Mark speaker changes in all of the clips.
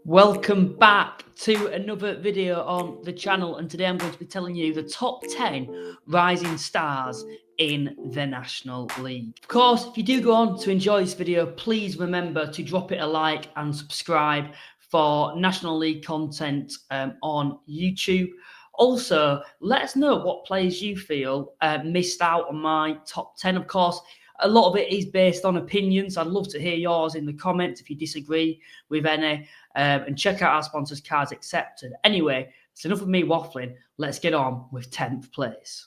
Speaker 1: Welcome back to another video on the channel, and today I'm going to be telling you the top 10 rising stars in the National League. Of course, if you do go on to enjoy this video, please remember to drop it a like and subscribe for National League content on YouTube. Also, let us know what players you feel missed out on my top 10. Of course, a lot of it is based on opinions. I'd love to hear yours in the comments if you disagree with any. And check out our sponsors, Cards Accepted. Anyway, it's enough of me waffling. Let's get on with 10th place.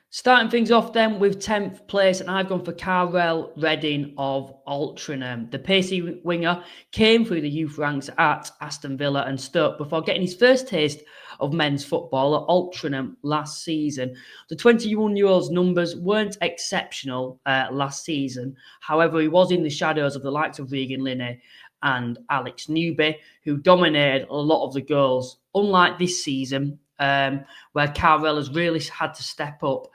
Speaker 1: Starting things off then with 10th place, and I've gone for Kahrel Reddin of Altrincham. The pacey winger came through the youth ranks at Aston Villa and Stoke before getting his first taste of men's football at Altrincham last season. The 21-year-old's numbers weren't exceptional last season. However, he was in the shadows of the likes of Regan Linney and Alex Newby, who dominated a lot of the goals. Unlike this season, where Kahrel has really had to step up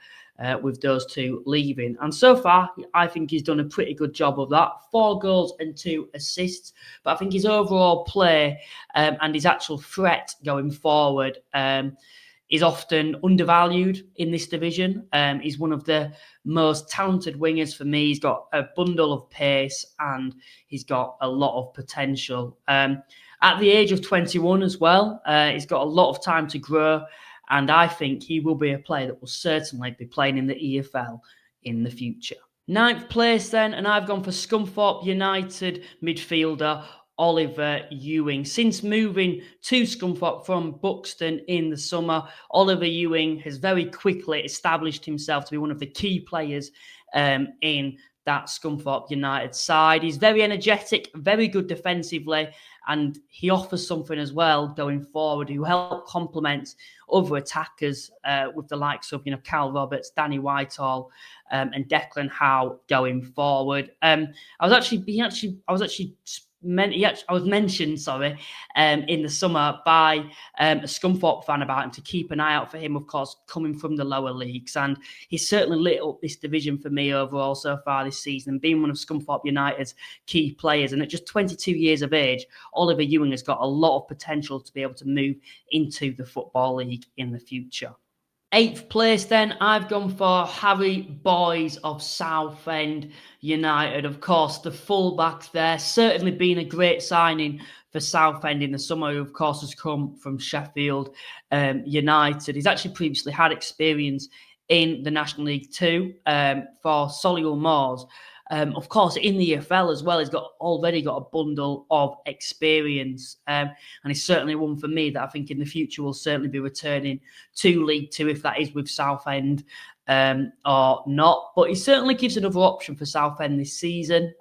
Speaker 1: with those two leaving. And so far, I think he's done a pretty good job of that. 4 goals and 2 assists. But I think his overall play and his actual threat going forward is often undervalued in this division. He's one of the most talented wingers for me. He's got a bundle of pace and he's got a lot of potential. At the age of 21 as well, he's got a lot of time to grow, and I think he will be a player that will certainly be playing in the EFL in the future. 9th place then, and I've gone for Scunthorpe United midfielder Oliver Ewing. Since moving to Scunthorpe from Buxton in the summer, Oliver Ewing has very quickly established himself to be one of the key players in that Scunthorpe United side. He's very energetic, very good defensively, and he offers something as well going forward who help complement other attackers with the likes of, Carl Roberts, Danny Whitehall, and Declan Howe going forward. I was mentioned, in the summer by a Scunthorpe fan about him to keep an eye out for him, of course, coming from the lower leagues. And he's certainly lit up this division for me overall so far this season, being one of Scunthorpe United's key players. And at just 22 years of age, Oliver Ewing has got a lot of potential to be able to move into the Football League in the future. 8th place then, I've gone for Harry Boyes of Southend United. Of course, the fullback there, certainly been a great signing for Southend in the summer, who of course has come from Sheffield United. He's actually previously had experience in the National League too for Solihull Moors. Of course, in the EFL as well, he's already got a bundle of experience. And he's certainly one for me that I think in the future will certainly be returning to League Two, if that is with Southend or not. But he certainly gives another option for Southend this season.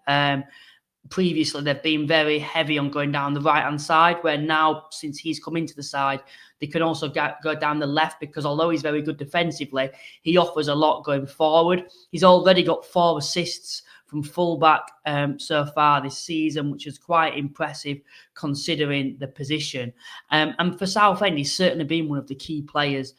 Speaker 1: Previously, they've been very heavy on going down the right-hand side, where now, since he's come into the side, they can also go down the left, because although he's very good defensively, he offers a lot going forward. He's already got 4 assists from fullback so far this season, which is quite impressive considering the position. And for Southend, he's certainly been one of the key players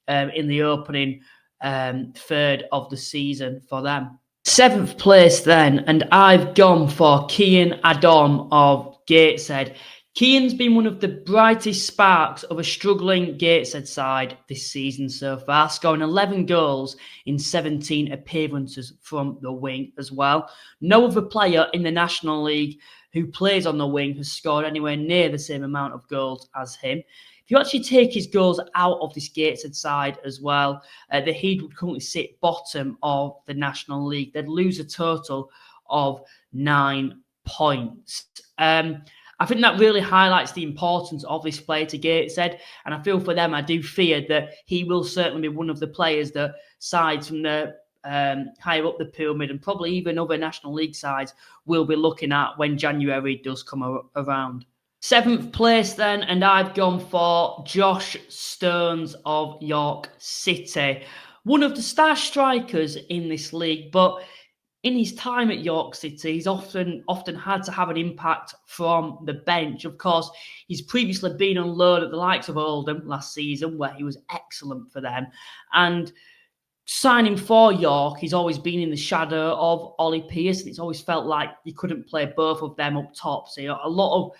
Speaker 1: in the opening third of the season for them. 7th place then, and I've gone for Kain Adom of Gateshead. Kian's been one of the brightest sparks of a struggling Gateshead side this season so far, scoring 11 goals in 17 appearances from the wing as well. No other player in the National League who plays on the wing has scored anywhere near the same amount of goals as him. If you actually take his goals out of this Gateshead side as well, the Heat would currently sit bottom of the National League. They'd lose a total of 9 points. I think that really highlights the importance of this player to Gateshead, and I feel for them, I do fear that he will certainly be one of the players that sides from the higher up the pyramid, and probably even other National League sides, will be looking at when January does come around. 7th place then, and I've gone for Josh Stones of York City. One of the star strikers in this league, but in his time at York City, he's often had to have an impact from the bench. Of course, he's previously been on loan at the likes of Oldham last season, where he was excellent for them. And signing for York, he's always been in the shadow of Ollie Pearson. It's always felt like you couldn't play both of them up top. So a lot of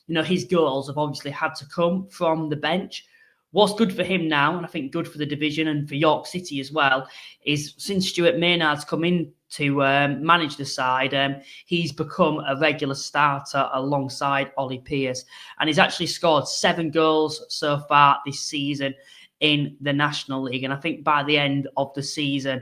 Speaker 1: his goals have obviously had to come from the bench. What's good for him now, and I think good for the division and for York City as well, is since Stuart Maynard's come in to manage the side, he's become a regular starter alongside Ollie Pearce, and he's actually scored 7 goals so far this season in the National League. And I think by the end of the season,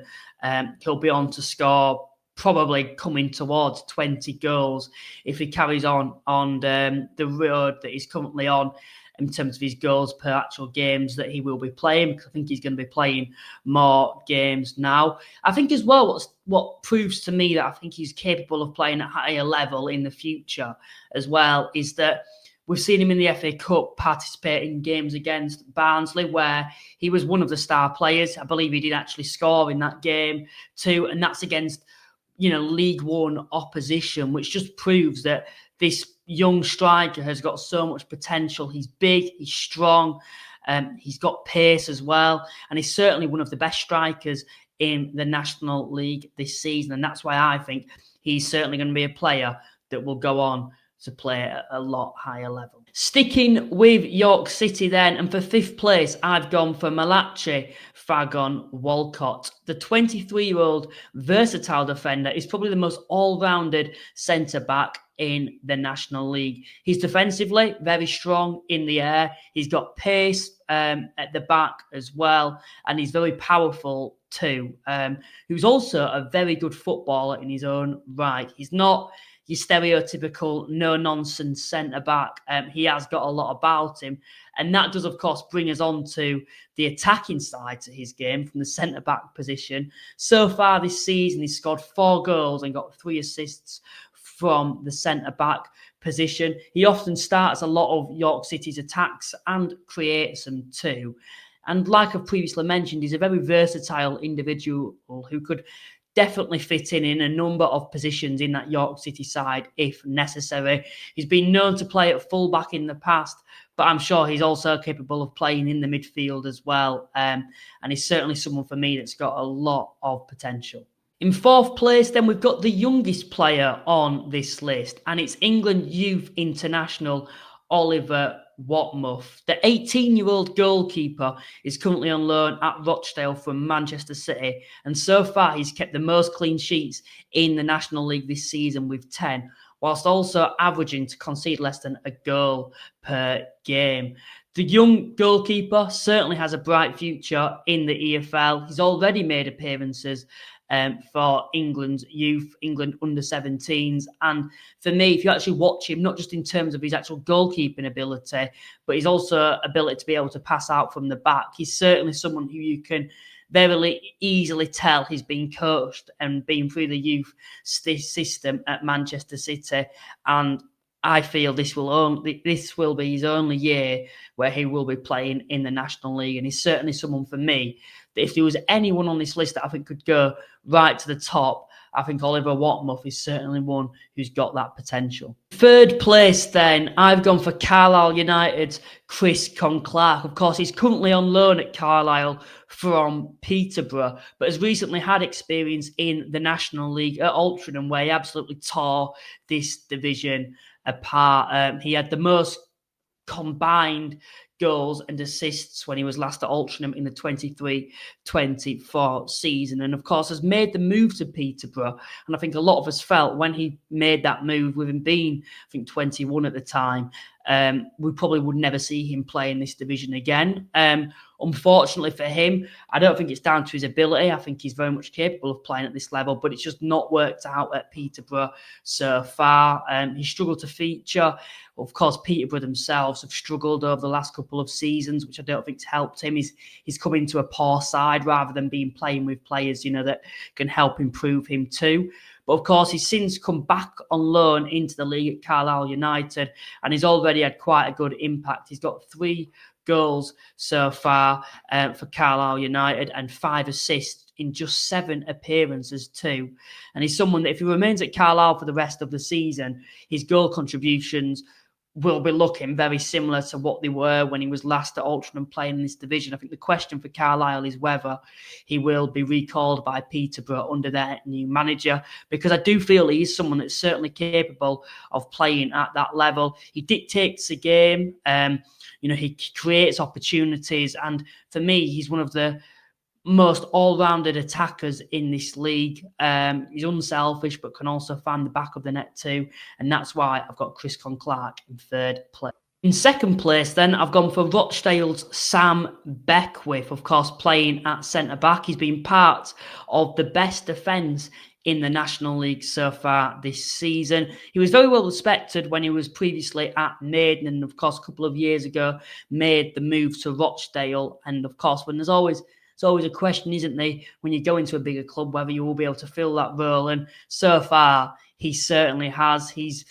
Speaker 1: he'll be on to score probably coming towards 20 goals if he carries on the road that he's currently on in terms of his goals per actual games that he will be playing, because I think he's going to be playing more games now. I think as well what proves to me that I think he's capable of playing at a higher level in the future as well is that we've seen him in the FA Cup participate in games against Barnsley where he was one of the star players. I believe he did actually score in that game too, and that's against League One opposition, which just proves that this young striker has got so much potential. He's big, he's strong, he's got pace as well, and he's certainly one of the best strikers in the National League this season, and that's why I think he's certainly going to be a player that will go on to play at a lot higher level. Sticking with York City then, and for 5th place, I've gone for Malachi Fagan-Walcott. The 23-year-old versatile defender is probably the most all-rounded centre-back in the National League. He's defensively very strong in the air. He's got pace at the back as well, and he's very powerful too. He's also a very good footballer in his own right. He's not your stereotypical no-nonsense centre-back. He has got a lot about him. And that does, of course, bring us on to the attacking side to his game from the centre-back position. So far this season, he's scored 4 goals and got 3 assists from the centre-back position. He often starts a lot of York City's attacks and creates them too. And like I've previously mentioned, he's a very versatile individual who could definitely fit in a number of positions in that York City side if necessary. He's been known to play at fullback in the past, but I'm sure he's also capable of playing in the midfield as well. And he's certainly someone for me that's got a lot of potential. In 4th place, then, we've got the youngest player on this list, and it's England youth international Oliver Watmuff. The 18-year-old goalkeeper is currently on loan at Rochdale from Manchester City, and so far he's kept the most clean sheets in the National League this season with 10, whilst also averaging to concede less than a goal per game. The young goalkeeper certainly has a bright future in the EFL. He's already made appearances for England's youth, England under-17s. And for me, if you actually watch him, not just in terms of his actual goalkeeping ability, but his also ability to be able to pass out from the back, he's certainly someone who you can very easily tell he's been coached and been through the youth system at Manchester City. And I feel this will be his only year where he will be playing in the National League. And he's certainly someone for me that if there was anyone on this list that I think could go right to the top, I think Oliver Watmuff is certainly one who's got that potential. 3rd place then, I've gone for Carlisle United's Chris Conn-Clarke. Of course, he's currently on loan at Carlisle from Peterborough, but has recently had experience in the National League at Altrincham, where he absolutely tore this division apart. He had the most combined goals and assists when he was last at Altrincham in the 23-24 season, and of course has made the move to Peterborough. And I think a lot of us felt when he made that move, with him being I think 21 at the time, we probably would never see him play in this division again. Unfortunately for him, I don't think it's down to his ability. I think he's very much capable of playing at this level, but it's just not worked out at Peterborough so far. He struggled to feature. Of course, Peterborough themselves have struggled over the last couple of seasons, which I don't think's helped him. He's come into a poor side rather than playing with players, that can help improve him too. But of course, he's since come back on loan into the league at Carlisle United, and he's already had quite a good impact. He's got 3 goals so far for Carlisle United and 5 assists in just 7 appearances too. And he's someone that if he remains at Carlisle for the rest of the season, his goal contributions will be looking very similar to what they were when he was last at Altrincham playing in this division. I think the question for Carlisle is whether he will be recalled by Peterborough under their new manager, because I do feel he is someone that's certainly capable of playing at that level. He dictates the game. He creates opportunities, and for me, he's one of the most all-rounded attackers in this league. He's unselfish, but can also find the back of the net too. And that's why I've got Chris Conn-Clarke in third place. In second place, then, I've gone for Rochdale's Sam Beckwith, of course, playing at centre-back. He's been part of the best defence in the National League so far this season. He was very well respected when he was previously at Maiden, and of course, a couple of years ago, made the move to Rochdale. And of course, when it's always a question, isn't there, when you go into a bigger club, whether you will be able to fill that role. And so far, he certainly has. He's,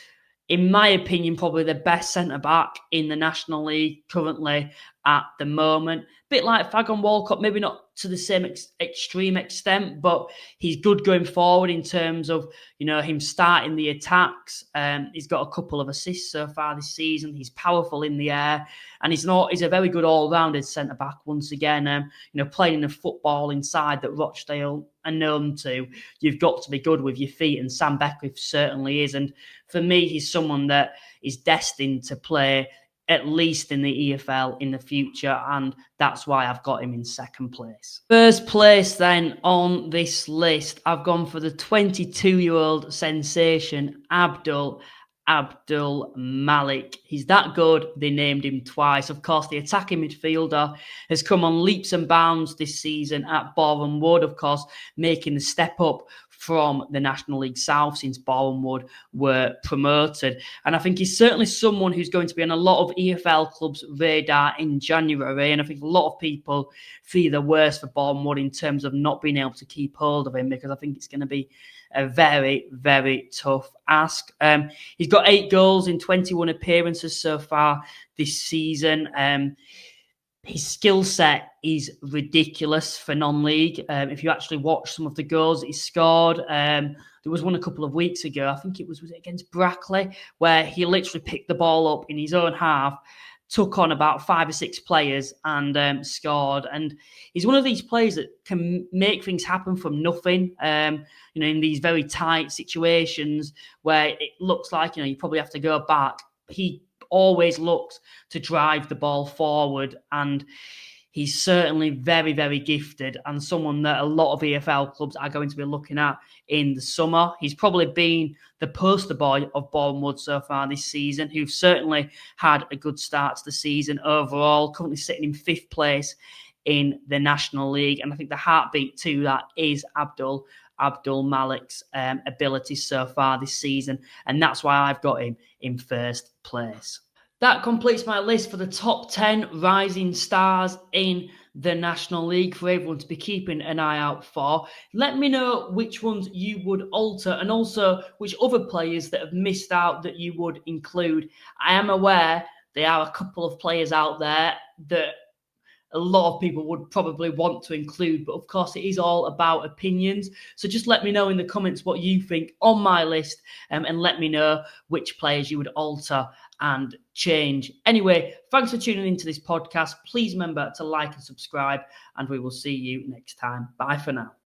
Speaker 1: in my opinion, probably the best centre-back in the National League currently at the moment. A bit like Fagan-Walcott, maybe not to the same extreme extent, but he's good going forward in terms of, him starting the attacks. He's got a couple of assists so far this season. He's powerful in the air, and he's a very good all-rounded centre-back once again. Playing in a football inside that Rochdale are known to, you've got to be good with your feet, and Sam Beckwith certainly is. And for me, he's someone that is destined to play at least in the EFL in the future, and that's why I've got him in second place. First place then on this list, I've gone for the 22-year-old sensation, Abdul Abdulmalik. He's that good, they named him twice. Of course, the attacking midfielder has come on leaps and bounds this season at Boreham Wood, of course, making the step up from the National League South since Boreham Wood were promoted. And I think he's certainly someone who's going to be on a lot of EFL clubs' radar in January. And I think a lot of people fear the worst for Boreham Wood in terms of not being able to keep hold of him, because I think it's going to be a very, very tough ask. He's got 8 goals in 21 appearances so far this season. His skill set is ridiculous for non-league. If you actually watch some of the goals he scored, there was one a couple of weeks ago, I think it was against Brackley, where he literally picked the ball up in his own half, took on about 5 or 6 players and scored. And he's one of these players that can make things happen from nothing, in these very tight situations where it looks like, you probably have to go back. He always looks to drive the ball forward, and he's certainly very, very gifted and someone that a lot of EFL clubs are going to be looking at in the summer. He's probably been the poster boy of Boreham Wood so far this season, who've certainly had a good start to the season overall, currently sitting in 5th place in the National League. And I think the heartbeat to that is Abdul Abdulmalik's ability so far this season. And that's why I've got him in first place. That completes my list for the top 10 rising stars in the National League for everyone to be keeping an eye out for. Let me know which ones you would alter, and also which other players that have missed out that you would include. I am aware there are a couple of players out there that a lot of people would probably want to include, but of course it is all about opinions. So just let me know in the comments what you think on my list, and let me know which players you would alter and change. Anyway, thanks for tuning into this podcast. Please remember to like and subscribe, and we will see you next time. Bye for now.